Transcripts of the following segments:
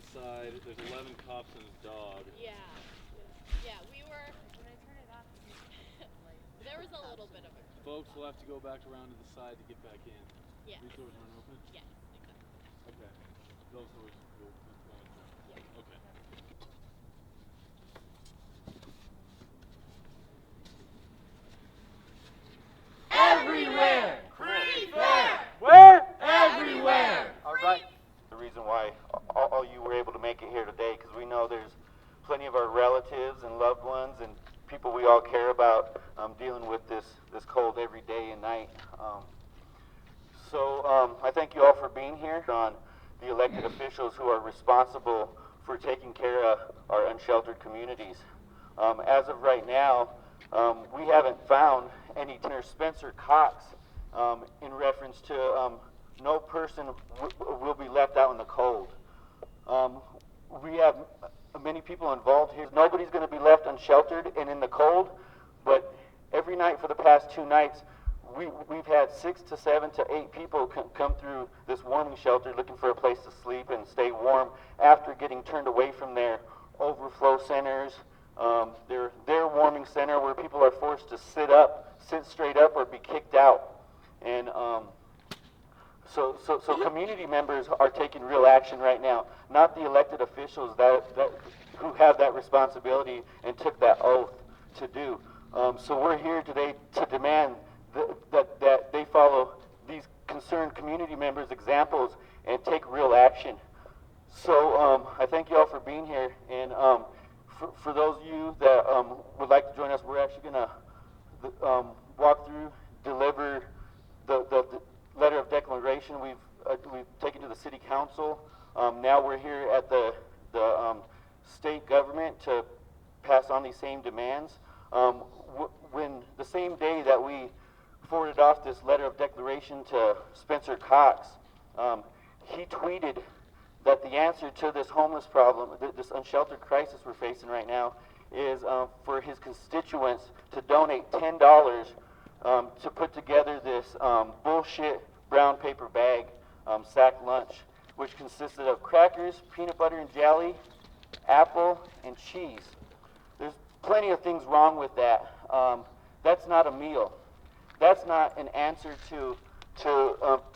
inside. There's 11 cops and a dog. Yeah. Yeah, we were. When I turn it off, There was a little bit of a. Folks will have to go back around to the side to get back in. Yes. These doors aren't open? Yes, exactly. Okay. Those doors will go in there. Yeah. Okay. Everywhere! Free fair! Where? Everywhere! All right. The reason why all you were able to make it here today, because we know there's plenty of our relatives and loved ones and people we all care about dealing with this cold every day and night. So I thank you all for being here, on the elected officials who are responsible for taking care of our unsheltered communities. As of right now, we haven't found any Spencer Cox in reference to no person will be left out in the cold. We have many people involved here. Nobody's going to be left unsheltered and in the cold, but every night for the past 2 nights, we've had 6 to 7 to 8 people come through this warming shelter looking for a place to sleep and stay warm after getting turned away from their overflow centers, their warming center where people are forced to sit straight up or be kicked out. And so community members are taking real action right now, not the elected officials who have that responsibility and took that oath to do. So we're here today to demand that they follow these concerned community members' examples and take real action. So I thank you all for being here, and for those of you that would like to join us, we're actually going to walk through, deliver the letter of declaration we've taken to the city council. Now we're here at the state government to pass on these same demands. When the same day that we forwarded off this letter of declaration to Spencer Cox, he tweeted that the answer to this homeless problem, this unsheltered crisis we're facing right now, is for his constituents to donate $10 to put together this bullshit brown paper bag sack lunch, which consisted of crackers, peanut butter and jelly, apple, and cheese. There's plenty of things wrong with that. That's not a meal. That's not an answer to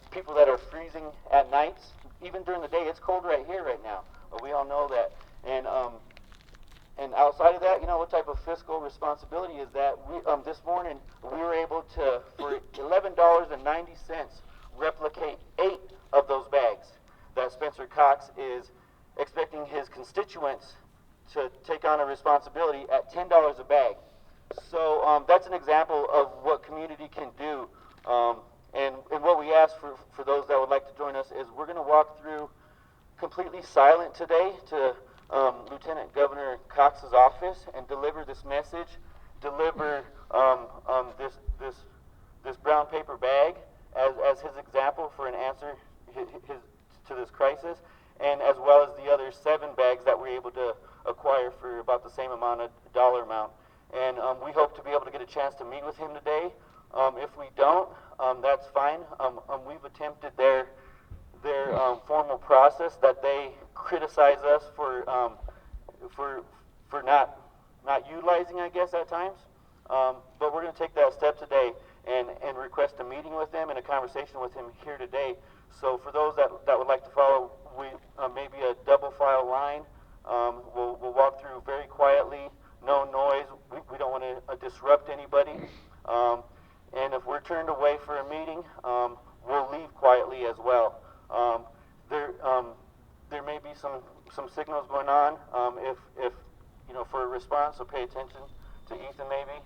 people that are freezing at nights. Even during the day, it's cold right here right now. We all know that. And outside of that, you know, what type of fiscal responsibility is that? This morning, we were able to, for $11.90, replicate 8 of those bags that Spencer Cox is expecting his constituents to take on a responsibility at $10 a bag. So that's an example of what community can do. And what we ask for those that would like to join us is we're going to walk through completely silent today to Lieutenant Governor Cox's office and deliver this message, deliver this brown paper bag as his example for an answer to this crisis, and as well as the other 7 bags that we're able to acquire for about the same dollar amount. And we hope to be able to get a chance to meet with him today. If we don't, that's fine. We've attempted their formal process that they criticize us for not utilizing, I guess, at times. But we're going to take that step today and request a meeting with him and a conversation with him here today. So for those that would like to follow, we maybe a double file line. We'll walk through very quietly, no noise. We don't want to disrupt anybody. And if we're turned away for a meeting, we'll leave quietly as well. There may be some signals going on if you know, for a response, so pay attention to Ethan maybe.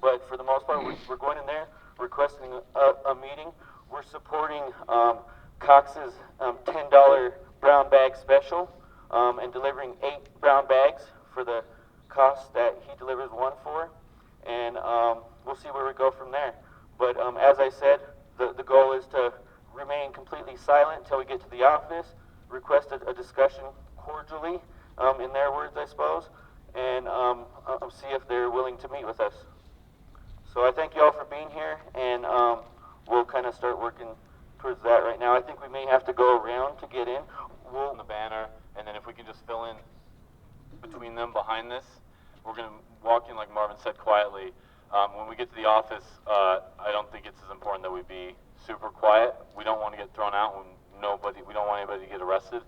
But for the most part, we're going in there requesting a meeting. We're supporting Cox's $10 brown bag special and delivering 8 brown bags for the cost that he delivers 1 for. And we'll see where we go from there. But as I said, the goal is to remain completely silent until we get to the office, request a discussion cordially, in their words, I suppose, and see if they're willing to meet with us. So I thank you all for being here, and we'll kind of start working towards that right now. I think we may have to go around to get in. we'll on the banner, and then if we can just fill in between them behind this, we're gonna walk in like Marvin said quietly. When we get to the office, I don't think it's as important that we be super quiet. We don't want to get thrown out when we don't want anybody to get arrested.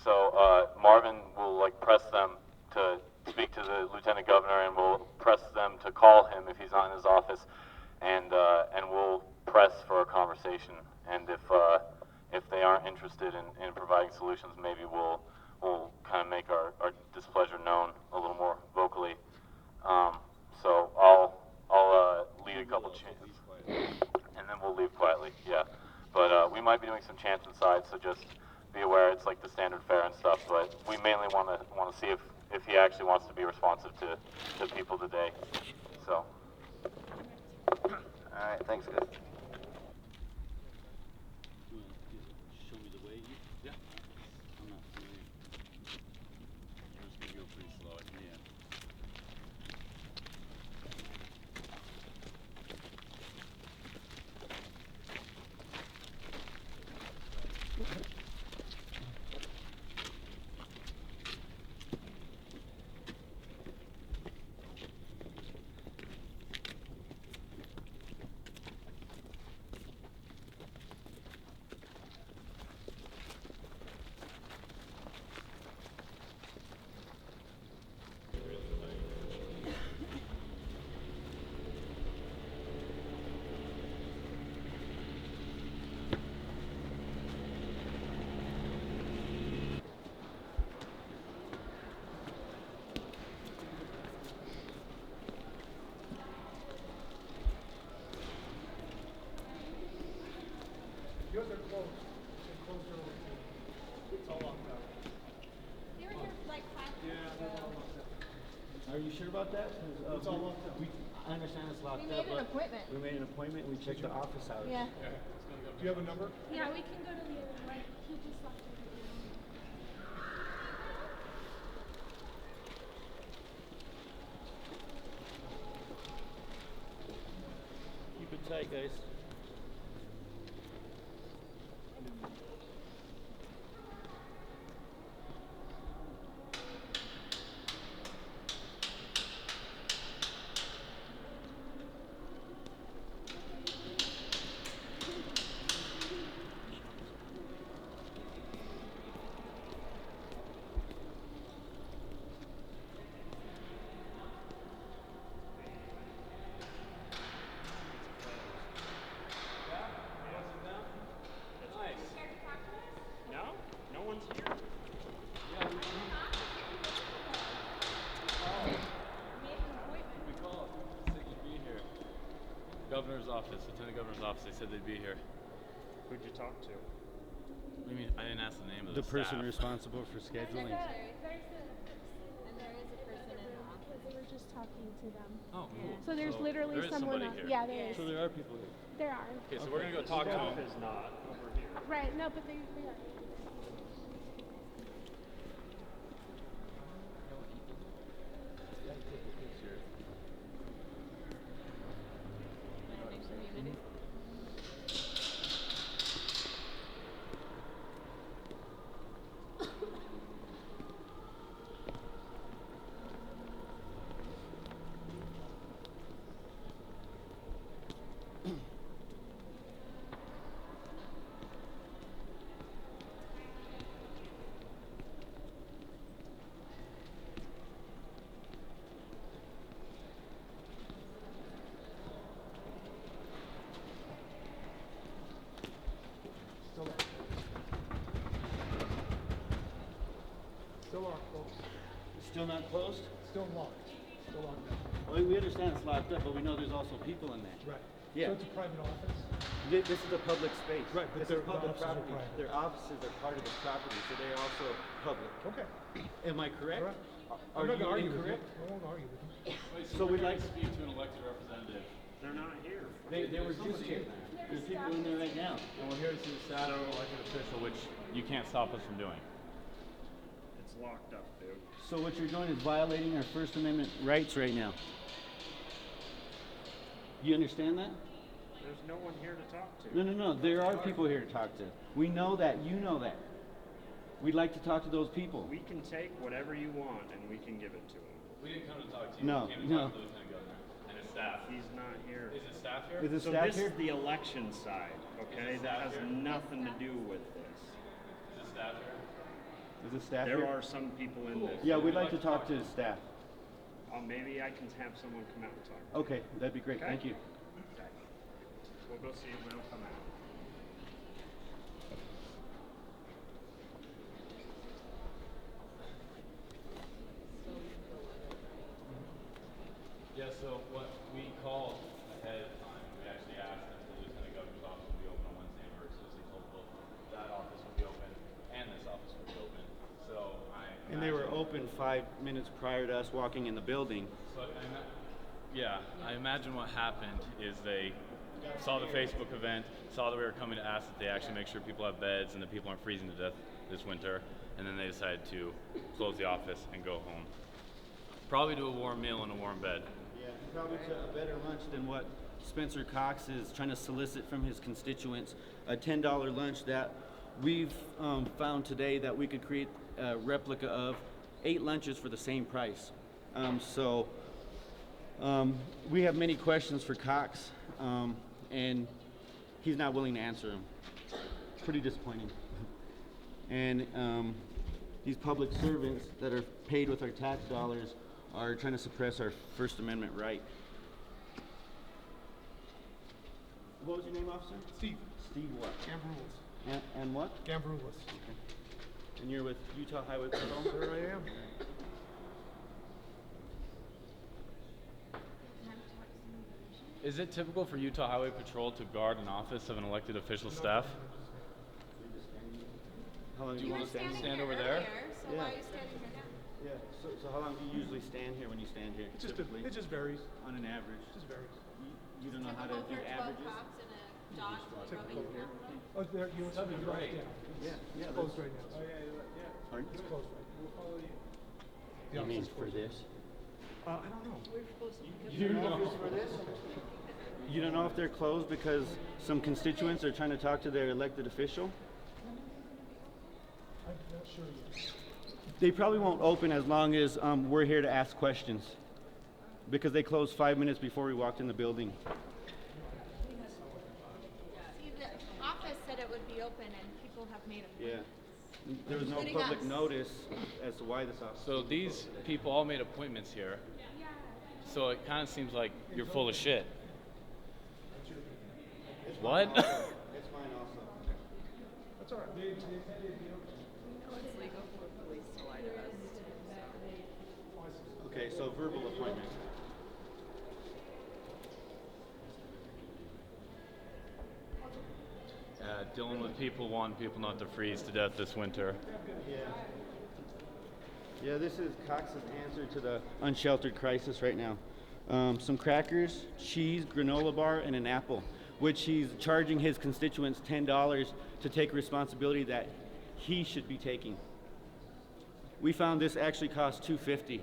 So Marvin will like press them to speak to the lieutenant governor, and we'll press them to call him if he's not in his office, and we'll press for a conversation. And if they aren't interested in providing solutions, maybe we'll kind of make our displeasure known a little more vocally. So I'll lead a couple chants, and then we'll leave quietly. Yeah, but we might be doing some chants inside, so just be aware. It's like the standard fare and stuff, but we mainly want to see if he actually wants to be responsive to people today. So, all right, thanks, guys. Show me the way. Yeah. I'm not familiar. I'm just gonna go pretty slow. Yeah. Yours are closed. They're closed early too. It's all locked up. They were here like 5 Yeah, minutes they're ago. all locked up. Are you sure about that? 'Cause, It's all locked up. I understand it's locked We up. made an but appointment. We made an appointment. We checked the office hours. Yeah. Do you have a number? Yeah, we can go to the other one. He just left it. Keep it tight, guys. No one's here. We called. Said you'd be here. Governor's office, Lieutenant Governor's office. They said they'd be here. Who'd you talk to? What do you mean? I didn't ask the name of The person staff. responsible for scheduling. And there is a person in the office. They were just talking to them. Oh, cool. So there's literally there is someone somebody here. Yeah, there is. So there are people here. There are. Okay, so we're gonna go talk to Staff him. is not over here. Right, no, but they are. Still locked. Still locked, folks. Still not closed? Still locked. Still locked up. Well, we understand it's locked up, but we know there's also people in there. Right. Yeah. So it's a private office? This is a public space. Right, but this is the public offices are property. private. Their offices are part of the property, so they're also public. Okay. Am I correct? Correct. Are I'm not you gonna argue with you. incorrect? I won't argue with you. Wait, So we'd we're like- to speak to an elected representative. They're not here. They were just here. There's people in there right now. And we're here to see the staff of an elected official, which you can't stop us from doing. It's locked up, dude. So what you're doing is violating our First Amendment rights right now. You understand that? There's no one here to talk to. No. There are people here to talk to. We know that. You know that. We'd like to talk to those people. We can take whatever you want and we can give it to him. We didn't come to talk to you. No, We came to no. talk to the Lieutenant Governor and his staff. He's not here. Is his staff here? Is the So staff this here? is the election side, okay? Is the That staff has here? nothing to do with this. Is his staff here? Is the staff There here? are some people in this. Yeah, we'd like to talk to the staff. Maybe I can have someone come out and talk. Okay, that'd be great. Okay. Thank you. We'll go see him when he'll come out. Yeah, so what we called ahead of time, we actually asked if the Lieutenant Governor's office would be open on Wednesday and versus he told both that office would be open and this office would be open. So And they were open 5 minutes prior to us walking in the building. So I imagine what happened is they saw the Facebook event, saw that we were coming to ask that they actually make sure people have beds and that people aren't freezing to death this winter, and then they decided to close the office and go home. Probably to a warm meal and a warm bed. Yeah, probably to a better lunch than what Spencer Cox is trying to solicit from his constituents. A $10 lunch that we've found today that we could create a replica of 8 lunches for the same price. We have many questions for Cox, and he's not willing to answer them. It's pretty disappointing. And these public servants that are paid with our tax dollars are trying to suppress our First Amendment right. What was your name, officer? Steve, Steve what? Gambrulis. And what? Gambrulis. And you're with Utah Highway Patrol? There I am. Is it typical for Utah Highway Patrol to guard an office of an elected official staff? How long do You you were want to stand? standing Stand here over there? earlier, so Yeah. why are you standing here now? Yeah. So how long do you usually stand here when you stand here? Typically, It just varies. on an average. It just varies. You don't know how to Typical do for 12 averages? cops and a dog Typical. rubbing around. Oh, there, you want That'd be to drive great. down. Yeah. It's closed right now. Oh, yeah. Pardon? It's closed right now. We'll follow you. You mean for this? I don't know. You don't know if they're closed because some constituents are trying to talk to their elected official? I'm not sure yet. They probably won't open as long as we're here to ask questions. Because they closed 5 minutes before we walked in the building. See, the office said it would be open and people have made Yeah. appointments. There was no Including public us. notice as to why this office. So these people all made appointments here. So it kind of seems like you're full of shit. What? It's mine also. That's all right. It's legal for police to lie to us. Okay, so verbal appointment. Dealing with people wanting people not to freeze to death this winter. Yeah. Yeah, this is Cox's answer to the unsheltered crisis right now. Some crackers, cheese, granola bar, and an apple, which he's charging his constituents $10 to take responsibility that he should be taking. We found this actually cost $2.50.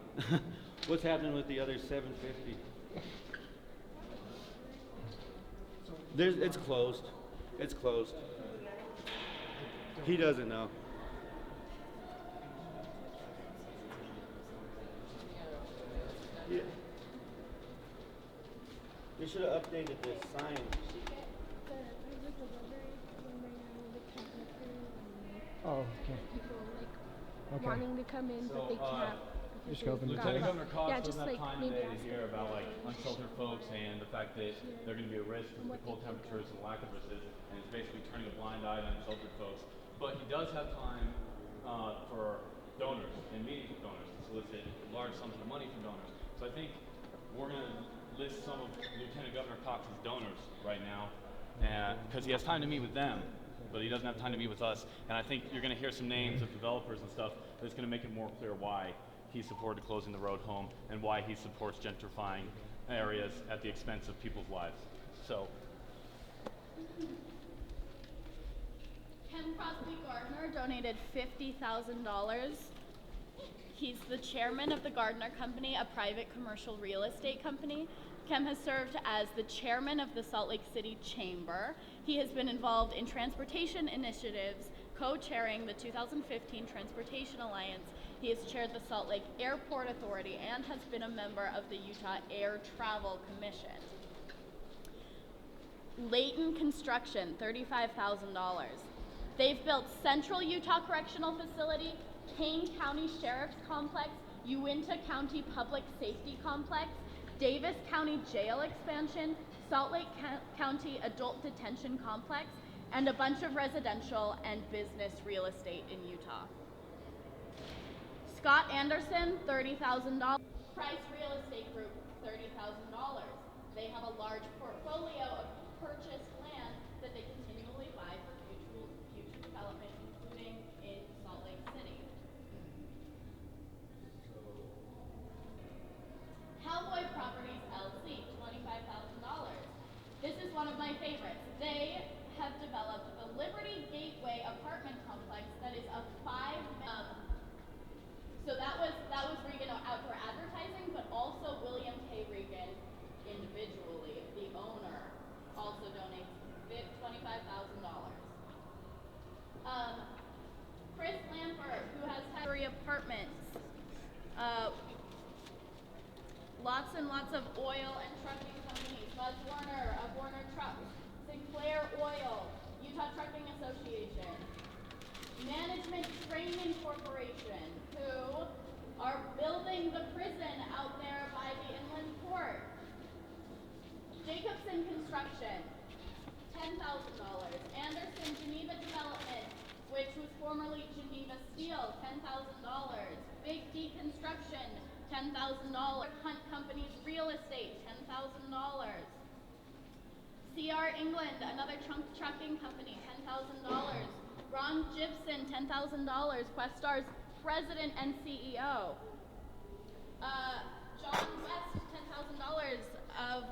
What's happening with the other $7.50? It's closed. It's closed. He doesn't know. Yeah. They should have updated this sign. Oh, okay. People like Okay. wanting to come in, but they can't. Just go open the Lieutenant door. Governor Cox Yeah, doesn't just have like time maybe today to ask hear them about if like they- unsheltered folks and the fact that they're going to be at risk with the cold temperatures and lack of resistance, and it's basically turning a blind eye to unsheltered folks. But he does have time for donors and meetings with donors to solicit large sums of money from donors. So I think we're going to list some of Lieutenant Governor Cox's donors right now, because he has time to meet with them, but he doesn't have time to meet with us. And I think you're going to hear some names of developers and stuff that's going to make it more clear why he supported closing the road home and why he supports gentrifying areas at the expense of people's lives. So, Ken Crosby Gardner donated $50,000. He's the chairman of the Gardner Company, a private commercial real estate company. Ken has served as the chairman of the Salt Lake City Chamber. He has been involved in transportation initiatives co-chairing the 2015 Transportation Alliance. He has chaired the Salt Lake Airport Authority and has been a member of the Utah Air Travel Commission. Layton Construction, $35,000. They've built Central Utah Correctional Facility, Kane County Sheriff's Complex, Uinta County Public Safety Complex, Davis County Jail Expansion, Salt Lake County Adult Detention Complex, and a bunch of residential and business real estate in Utah. Scott Anderson, $30,000. Price Real Estate Group, $30,000. They have a large portfolio of purchased land that they continually buy for future development, including in Salt Lake City. Cowboy Properties LC, $25,000. This is one of my favorites. They have developed the Liberty Gateway apartment complex that is a so that was Regan outdoor advertising, but also William K. Regan individually, the owner, also donates $25,000. Chris Lampert, who has Factory Apartments, lots and lots of oil and trucking companies. Buzz Warner of Warner Trucks, Sinclair Oil, Utah Trucking Association, Management Training Corporation, who are building the prison out there by the inland port. Jacobson Construction, $10,000. Anderson Geneva Development, which was formerly Geneva Steel, $10,000. Big D Construction, $10,000. Hunt Companies Real Estate, $10,000. CR England, another trucking company, $10,000. Ron Gibson, $10,000. Questar's president and CEO. John West, $10,000 of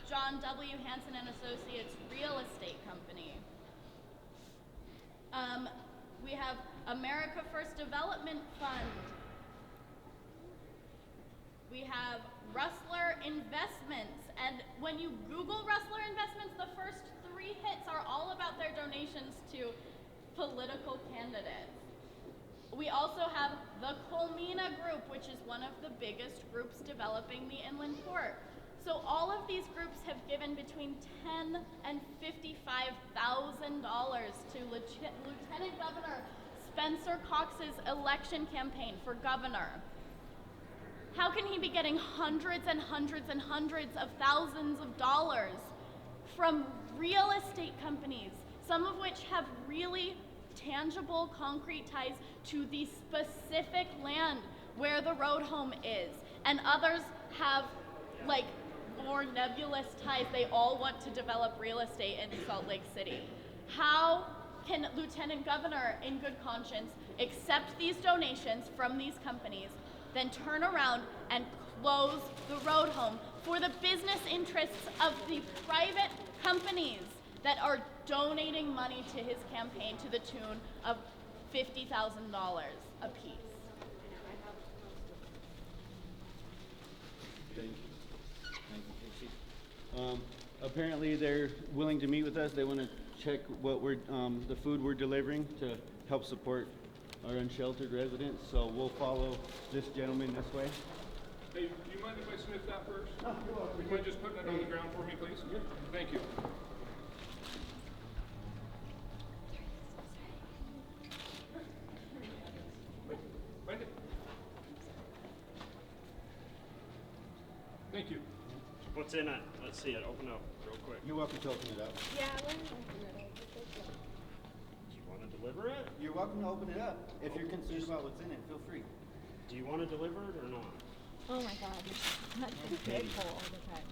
John W. Hansen and Associates Real Estate Company. We have America First Development Fund. We have Rustler Investments, and when you Google Rustler Investments, the first 3 hits are all about their donations to political candidates. We also have the Colmena Group, which is one of the biggest groups developing the inland port. So all of these groups have given between $10,000 and $55,000 to Lieutenant Governor Spencer Cox's election campaign for governor. How can he be getting hundreds and hundreds and hundreds of thousands of dollars from real estate companies, some of which have really tangible, concrete ties to the specific land where the road home is, and others have like more nebulous ties? They all want to develop real estate in Salt Lake City. How can Lieutenant Governor, in good conscience, accept these donations from these companies, then turn around and close the road home for the business interests of the private companies that are donating money to his campaign to the tune of $50,000 a piece? Thank you. Thank you, Casey. Apparently they're willing to meet with us. They want to check what the food we're delivering to help support our unsheltered residents. So we'll follow this gentleman this way. Hey, do you mind if I sniff that first? No, you're welcome. Would you mind just putting that on the ground for me, please? Yeah. Thank you. Mind it? Thank you. What's in it? Let's see it. Open up real quick. You're welcome to open it up. Yeah, we're open it up. Do you want to deliver it? You're welcome to open it up. If you're concerned about what's in it, feel free. Do you want to deliver it or not? Oh my God, not the Okay. Deadpool all the time.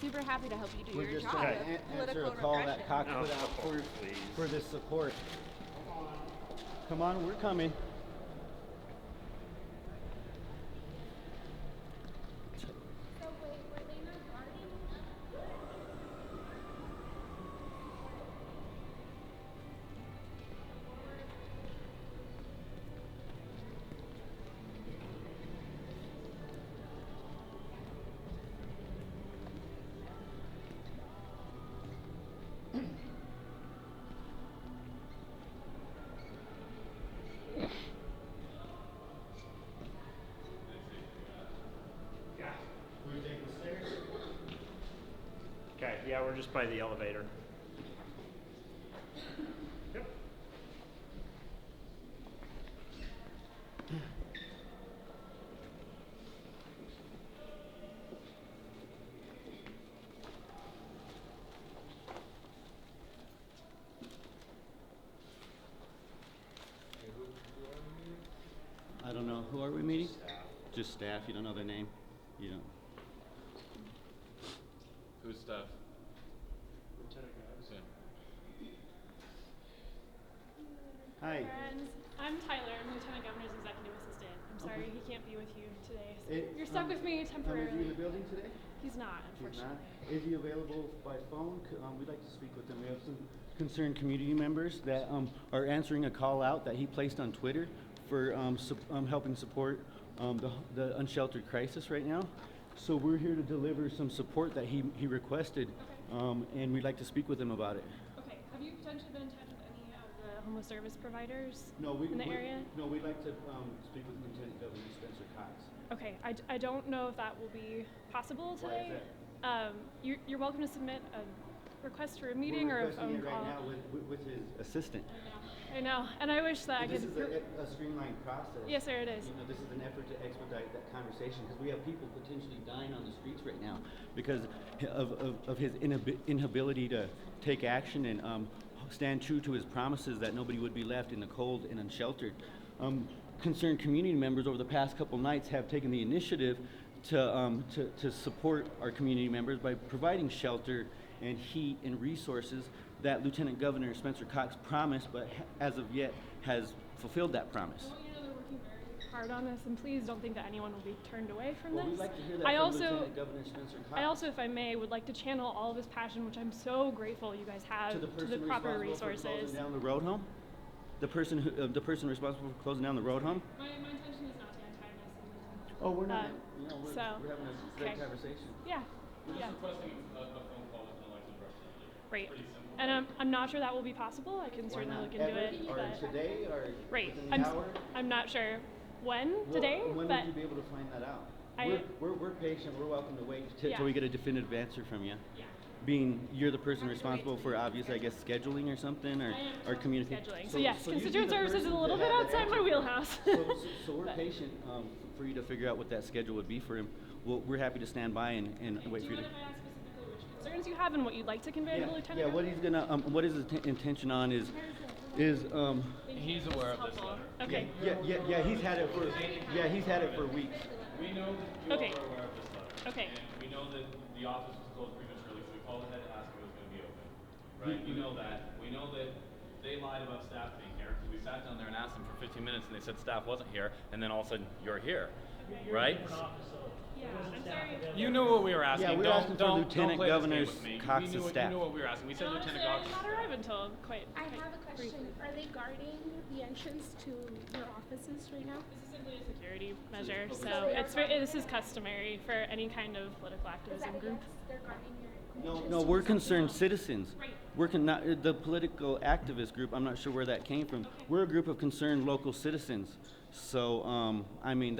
Super happy to help you do We're your just job. trying to answer a Political call that regression. Cox No, put out please. for this support. Come on, we're coming. So wait, were they not guarding? Okay, yeah, we're just by the elevator. Yep. I don't know. Who are we meeting? Just staff. You don't know their name? You don't. Who's staff? Lieutenant Guys. Yeah. Hi. Friends, I'm Tyler. I'm Lieutenant Governor's executive assistant. I'm sorry he can't be with you today. So you're stuck with me Is he in temporarily. the building today? He's not, He's not. unfortunately. Is he available by phone? We'd like to speak with him. We have some concerned community members that are answering a call out that he placed on Twitter for helping support the unsheltered crisis right now. So we're here to deliver some support that he requested, and we'd like to speak with him about it. Okay. Have you potentially been in touch with any of the homeless service providers No, in the area? No, we'd like to speak with Lieutenant Governor Spencer Cox. Okay. I don't know if that will be possible Why today. is that? You're welcome to submit a request for a meeting We're or a requesting phone it call. right now with his assistant. I know, and I wish that I This could. is a streamlined process. Yes, sir, it is. You know, this is an effort to expedite that conversation because we have people potentially dying on the streets right now because of his inability to take action and stand true to his promises that nobody would be left in the cold and unsheltered. Concerned community members over the past couple nights have taken the initiative to support our community members by providing shelter and heat and resources that Lieutenant Governor Spencer Cox promised, but as of yet has fulfilled that promise. Well, you know, they're working very hard on this, and please don't think that anyone will be turned away from Well, this. we'd like to hear that I from also, Lieutenant Governor Spencer Cox. I also, if I may, would like to channel all of his passion, which I'm so grateful you guys have, to the person proper responsible for resources. closing down the road home? The person responsible for closing down the road home? My intention is not to antagonize him. Oh, we're not. so, We're having a great okay. conversation. Yeah, We're just yeah, requesting a phone call with an elected representative. right. Pretty simple. And I'm not sure that will be possible. I can Why certainly not? look into Ever? it. Or But today, or right, within the hour? I'm not sure when Well, today, when but would you be able to find that out? I- We're patient. We're welcome to wait till Yeah. we get a definitive answer from you. yeah. Being you're the person responsible for obviously, I guess, scheduling or something, or communicating. Scheduling. So yes, you'd be constituent the services is a person little to bit have that outside my answer. wheelhouse. So we're But- patient for you to figure out what that schedule would be for him. We're happy to stand by and wait Do for you you mind to. if I ask specifically which concerns you have and what you'd like to convey to the lieutenant? Yeah, what he's gonna, what his intention on is. He's aware of this letter. Okay. Yeah, he's had it for weeks. We know that you Okay. all are aware of this letter. Okay. And we know that the office was closed prematurely, so we called ahead to ask if it was gonna be open. Right? We know that. We know that they lied about staff being here, because we sat down there and asked them for 15 minutes, and they said staff wasn't here, and then all of a sudden, you're here. Right? Yeah, I'm sorry. You knew what we were asking. Yeah, we were don't, asking for don't, Lieutenant don't play this game Governor with me. Cox's You staff. knew what we were asking. We said And Lieutenant honestly, I Cox. did not arrive until quite. I have a question. briefly. Are they guarding the entrance to your offices right now? This is simply a security measure, So so they are this is customary for any kind of political Is activism that group. yes, they're guarding your No, entrance no, to we're your concerned citizens. Right. Not the political activist group. I'm not sure where that came from. We're a group of concerned local citizens. So, I mean,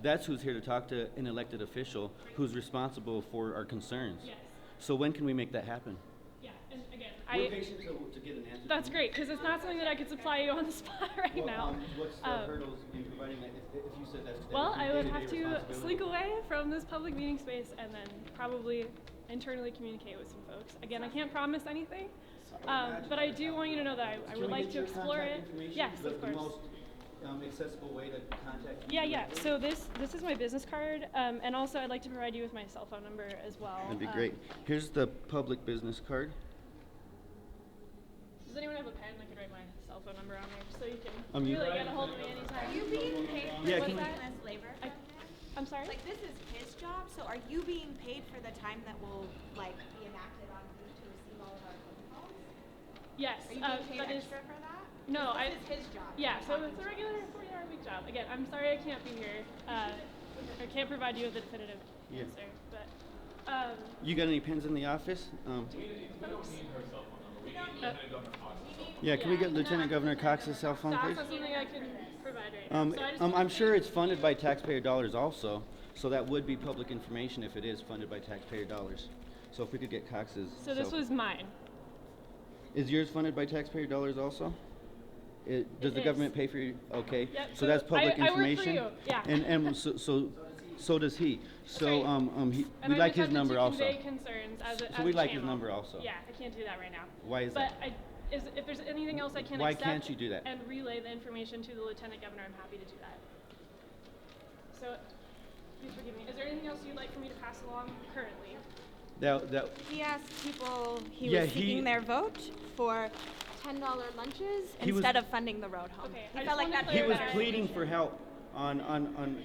that's who's here to talk to an elected official who's responsible for our concerns. Yes. So when can we make that happen? Yeah, and again, We're patient to get an answer. that's from you. great because it's not something that I could supply you on the spot right Well, now. what's the hurdles in providing that? If you said that's Well, your I would day-to-day have to responsibility? slink away from this public meeting space and then probably internally communicate with some folks. Again, I can't promise anything, but I do want you to know that I Can would we like get to your explore contact it. information? Yes, The of course. most accessible way to contact you. Yeah. directly? So this is my business card, and also I'd like to provide you with my cell phone number as well. That'd be great. Here's the public business card. Does anyone have a pen? I could write my cell phone number on there just so you can You- really get a hold of me anytime. Are you being paid for Yeah, what's can- that as labor I- from him? I'm sorry? Like this is his job, so are you being paid for the time that will like be enacted on you to receive all of our phone calls? Yes. Are you being paid that is- extra for that? No, this is his job. Yeah, I'm so talking it's a to regular 40-hour week job. Again, I'm sorry I can't be here. I can't provide you with a definitive Yeah. answer, but You got any pens in the office? We don't need her cell phone number. We need Lieutenant Governor Cox's cell phone. Yeah, can we get Lieutenant Governor Cox's cell phone, that's please? not something I can provide right now. So I just I'm sure it's funded by taxpayer dollars also, so that would be public information if it is funded by taxpayer dollars. So if we could get Cox's. So this was mine. Is yours funded by taxpayer dollars also? Does It the is. government pay for you? Okay. Yep, So that's public I work for information. you, yeah. And so does he. So Okay. we'd And I like just his have number to also. convey concerns as a, So as we'd a like his channel. number also. Yeah, I can't do that right now. Why is but that? If there's anything else I can Why accept can't you do that? and relay the information to the lieutenant governor, I'm happy to do that. So, please forgive me. Is there anything else you'd like for me to pass along currently? That He asked people, he Yeah, was he- seeking their vote for $10 lunches He was- instead of funding the road home. Okay, He I felt just like wanted that. to he was clarify. pleading for help on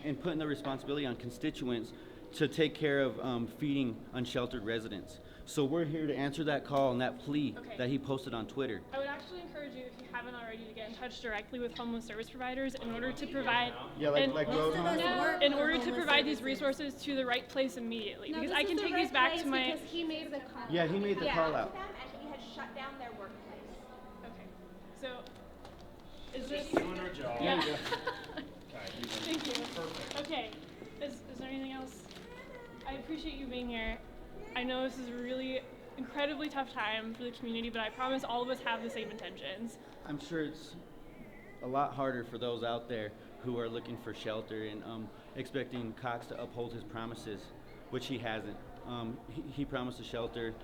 and putting the responsibility on constituents to take care of feeding unsheltered residents. So we're here to answer that call and that plea Okay. that he posted on Twitter. I would actually encourage you, if you haven't already, to get in touch directly with homeless service providers in order to provide Yeah, like road home? in order to provide these resources to the right place immediately. Because I can take these back to my. Because he made the call. Yeah, he made the call out. Them and he had shut down their workplace. Okay. So, is this? Doing our job. Yeah. Okay. Thank you. Okay. Is there anything else? I appreciate you being here. I know this is a really incredibly tough time for the community, but I promise all of us have the same intentions. I'm sure it's a lot harder for those out there who are looking for shelter and expecting Cox to uphold his promises, which he hasn't. He promised a shelter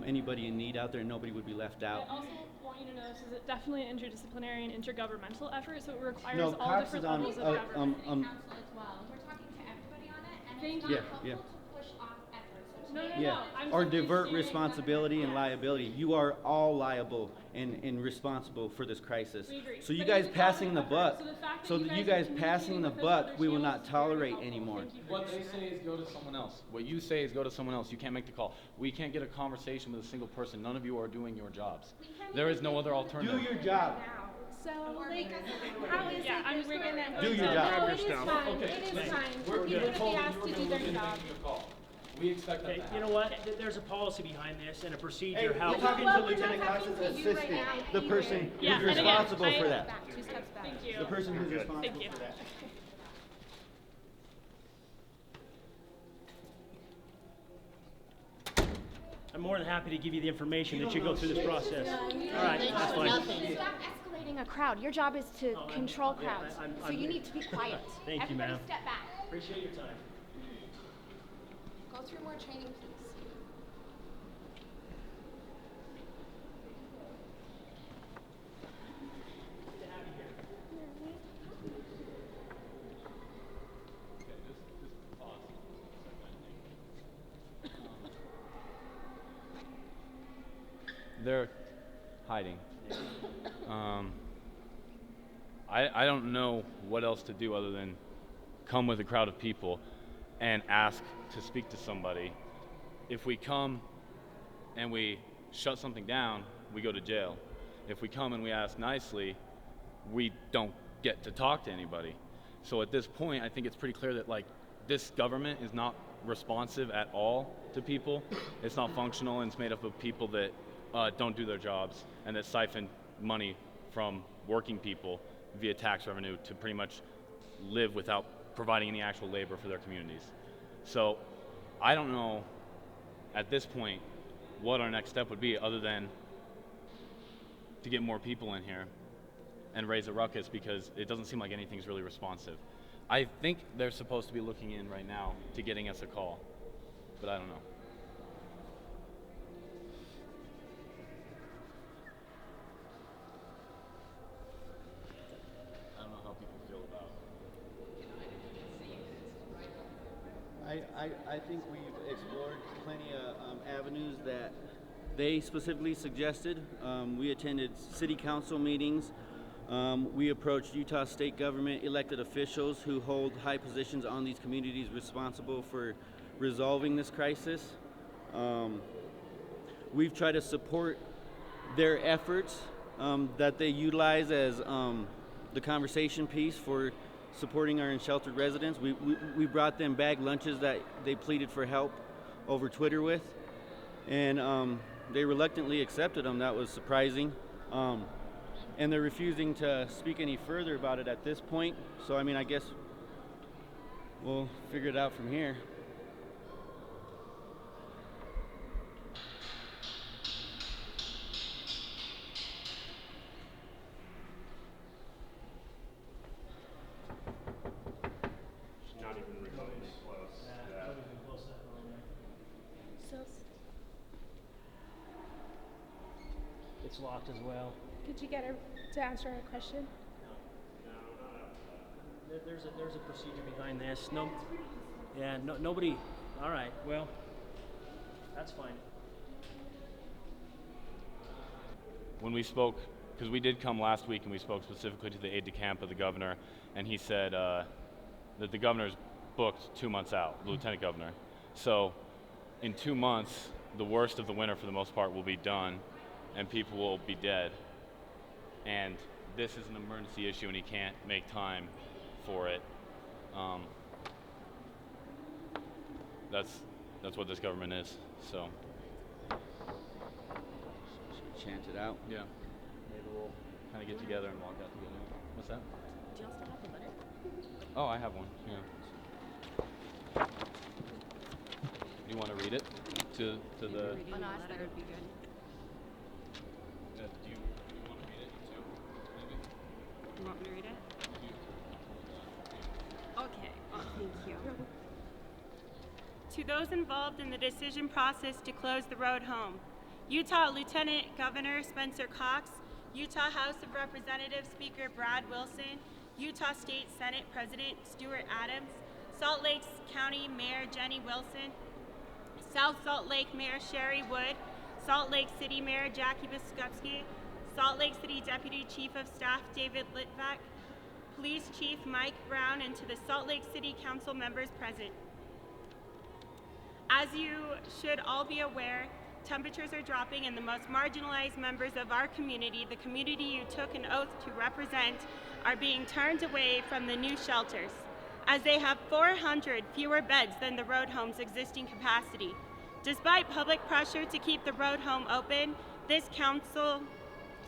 anybody in need out there, nobody would be left out. I also want you to know this is definitely an interdisciplinary and intergovernmental effort, so it requires No, all Cox different is on, levels of government. Council as well. We're talking to everybody on it, and Thank it's you. not Yeah, helpful yeah. to push off efforts. So No, today- no, Yeah, no. I'm or simply divert sharing responsibility and yes. liability. You are all liable and responsible for this crisis. We agree. So you But guys it's a passing the collaborative buck, effort. So the fact that so you that you guys guys are passing the communicating with buck, other we will channels not is very tolerate helpful. anymore. Thank you for What doing they that. say is go to someone else. What you say is go to someone else. You can't make the call. We can't get a conversation with a single person. None of you are doing your jobs. There is no other Do alternative. your job. So, like, how is Yeah, it I'm we're bringing gonna... it- Do your No, job. it is fine, it is fine. We're People told should be that asked you were to going do to their look into job. making a call. We expect that Okay, to happen. you know what? There's a policy behind this and a Hey, procedure. we're How talking Well, to we're Lieutenant not Cox's talking to you right assistant, now the either. person Yeah, who's and again, responsible I- for that. Back, 2 steps back. Thank you. The person who's Good. responsible Thank you. for that. I'm more than happy to give you the information that you go through this process. All right, that's fine. Stop escalating a crowd. Your job is to control yeah, crowds. I'm- So I'm- you need to be quiet. Thank you, Everybody ma'am. step back. Appreciate your time. Go through more training, please. Okay, just pause a second, I think. They're hiding. I don't know what else to do other than come with a crowd of people and ask to speak to somebody. If we come and we shut something down, we go to jail. If we come and we ask nicely, we don't get to talk to anybody. So at this point, I think it's pretty clear that like this government is not responsive at all to people. It's not functional, and it's made up of people that don't do their jobs and that siphon money from working people via tax revenue to pretty much live without providing any actual labor for their communities. So I don't know at this point what our next step would be other than to get more people in here and raise a ruckus, because it doesn't seem like anything's really responsive. I think they're supposed to be looking in right now to getting us a call, but I don't know. I don't know how people feel about I think we've explored plenty of avenues that they specifically suggested. We attended city council meetings. We approached Utah state government elected officials who hold high positions on these communities responsible for resolving this crisis. We've tried to support their efforts that they utilize as the conversation piece for supporting our unsheltered residents. We brought them bag lunches that they pleaded for help over Twitter with, and they reluctantly accepted them. That was surprising. And they're refusing to speak any further about it at this point. So, I mean, I guess we'll figure it out from here. gate's locked as well. Did you get her to answer our question? There's a procedure behind this. No, yeah, nobody. All right, well, that's fine. When we spoke, because we did come last week and we spoke specifically to the aide de camp of the governor, and he said that the governor's booked 2 months out, the lieutenant governor. So in 2 months, the worst of the winter for the most part will be done and people will be dead. And this is an emergency issue and he can't make time for it. That's what this government is, so. Should chant it out. Yeah. Maybe we'll kind of get together and walk out together. What's that? Do you also have the letter? Oh, I have one, yeah. You want to read it to the? Oh no, I thought it would be good. Do you want to read it too? Maybe. You want me to read it? Okay. Oh, thank you. To those involved in the decision process to close the road home, Utah Lieutenant Governor Spencer Cox, Utah House of Representatives Speaker Brad Wilson, Utah State Senate President Stuart Adams, Salt Lake County Mayor Jenny Wilson, South Salt Lake Mayor Sherry Wood, Salt Lake City Mayor Jackie Biskupski, Salt Lake City Deputy Chief of Staff David Litvak, Police Chief Mike Brown, and to the Salt Lake City Council members present. As you should all be aware, temperatures are dropping and the most marginalized members of our community, the community you took an oath to represent, are being turned away from the new shelters, as they have 400 fewer beds than the road home's existing capacity. Despite public pressure to keep the road home open, this council,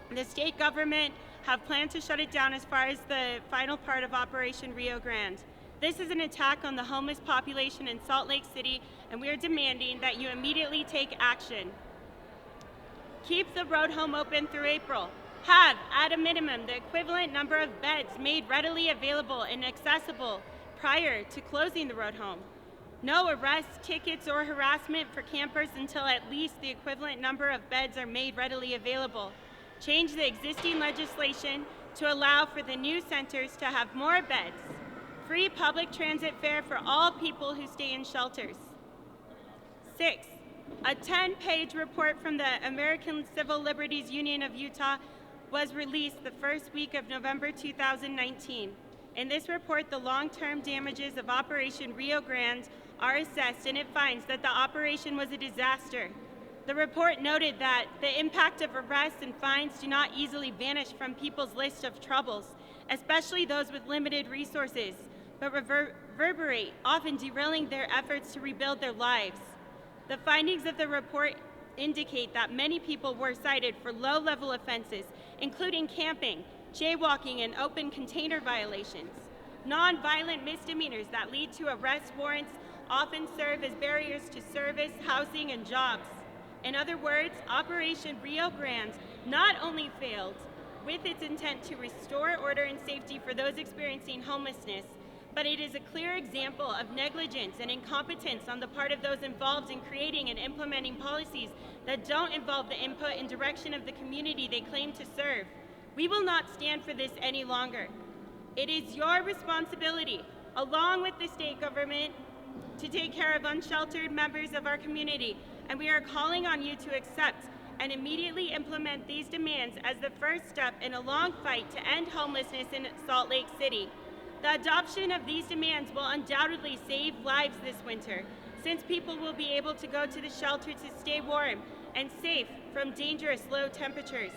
the state government, have planned to shut it down as far as the final part of Operation Rio Grande. This is an attack on the homeless population in Salt Lake City, and we are demanding that you immediately take action. Keep the road home open through April. Have, at a minimum, the equivalent number of beds made readily available and accessible prior to closing the road home. No arrests, tickets, or harassment for campers until at least the equivalent number of beds are made readily available. Change the existing legislation to allow for the new centers to have more beds. Free public transit fare for all people who stay in shelters. 6, a 10-page report from the American Civil Liberties Union of Utah was released the first week of November 2019. In this report, the long-term damages of Operation Rio Grande are assessed, and it finds that the operation was a disaster. The report noted that the impact of arrests and fines do not easily vanish from people's list of troubles, especially those with limited resources, but reverberate, often derailing their efforts to rebuild their lives. The findings of the report indicate that many people were cited for low-level offenses, including camping, jaywalking, and open container violations. Non-violent misdemeanors that lead to arrest warrants often serve as barriers to service, housing, and jobs. In other words, Operation Rio Grande not only failed with its intent to restore order and safety for those experiencing homelessness, but it is a clear example of negligence and incompetence on the part of those involved in creating and implementing policies that don't involve the input and direction of the community they claim to serve. We will not stand for this any longer. It is your responsibility, along with the state government, to take care of unsheltered members of our community, and we are calling on you to accept and immediately implement these demands as the first step in a long fight to end homelessness in Salt Lake City. The adoption of these demands will undoubtedly save lives this winter, since people will be able to go to the shelter to stay warm and safe from dangerous low temperatures.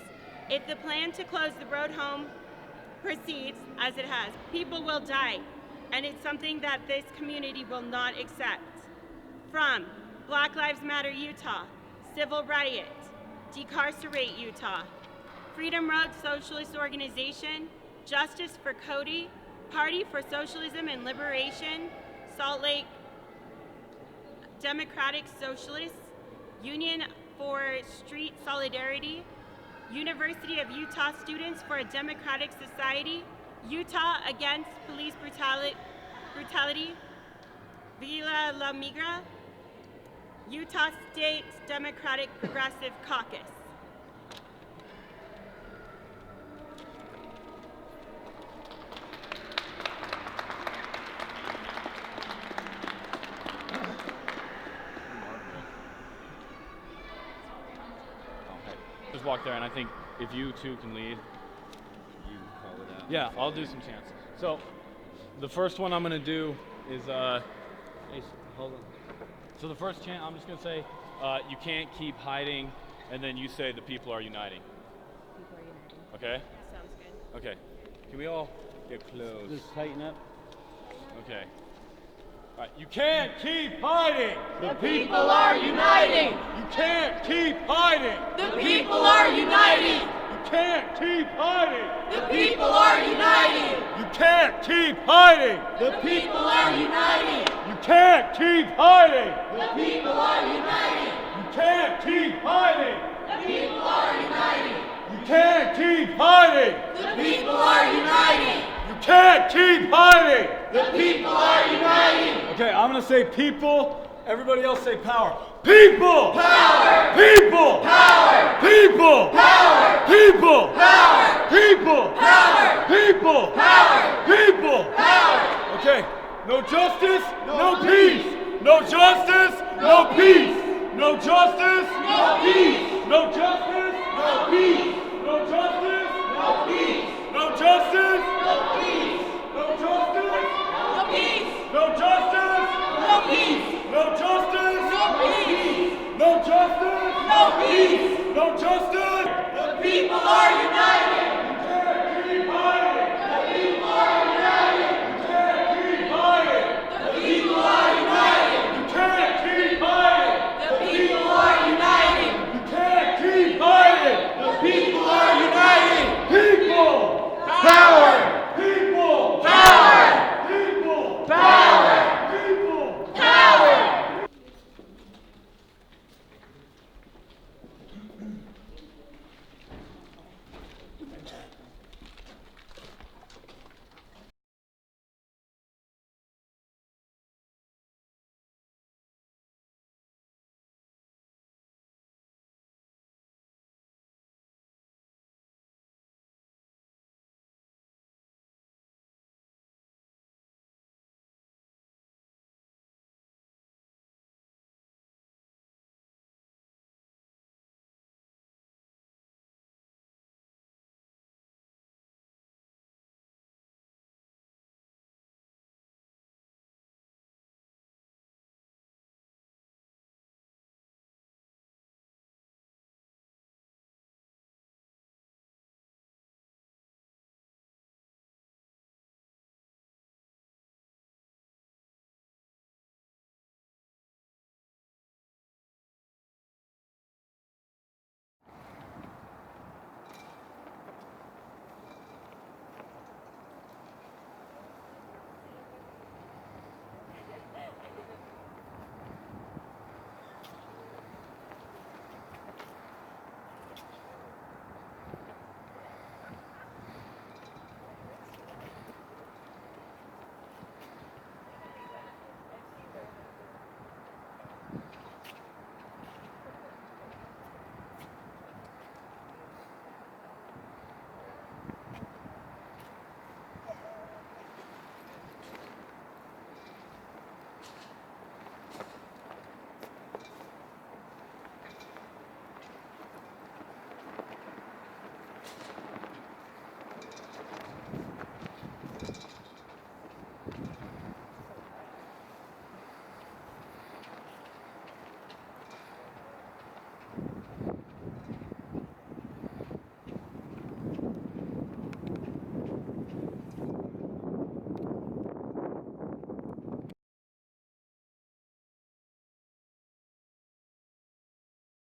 If the plan to close the road home proceeds as it has, people will die, and it's something that this community will not accept. From Black Lives Matter Utah, Civil Riot, Decarcerate Utah, Freedom Road Socialist Organization, Justice for Cody, Party for Socialism and Liberation, Salt Lake Democratic Socialists, Union for Street Solidarity, University of Utah Students for a Democratic Society, Utah Against Police Brutality, Villa La Migra, Utah State Democratic Progressive Caucus. walk there, and I think if you two can lead. You call it out. Yeah, I'll do some chants. So, the first one I'm gonna do is Hey, hold on. so the first chant I'm just gonna say, you can't keep hiding, and then you say the people are uniting. People are uniting. Okay? Sounds good. Okay. Can we all get close? Just tighten up. Okay. All right. You can't keep hiding. The people are uniting. You can't keep hiding. The people are uniting. You can't keep hiding. The people are uniting. You can't keep hiding. The people are uniting. You can't keep hiding. The people are uniting. You can't keep hiding. The people are uniting. You can't keep hiding. The people are uniting. You can't keep hiding. The people are uniting. Okay, I'm gonna say people. Everybody else say power. People! Power! People! Power! People! Power! People! Power! People! Power! People! Power! People! Power! Okay, no justice, no peace. No justice, no peace. No justice, No peace. no justice, No peace. no justice, No peace. no justice, No peace. no justice, No peace. no justice, No peace. no justice, No peace. no justice, No peace. no justice. The people are united.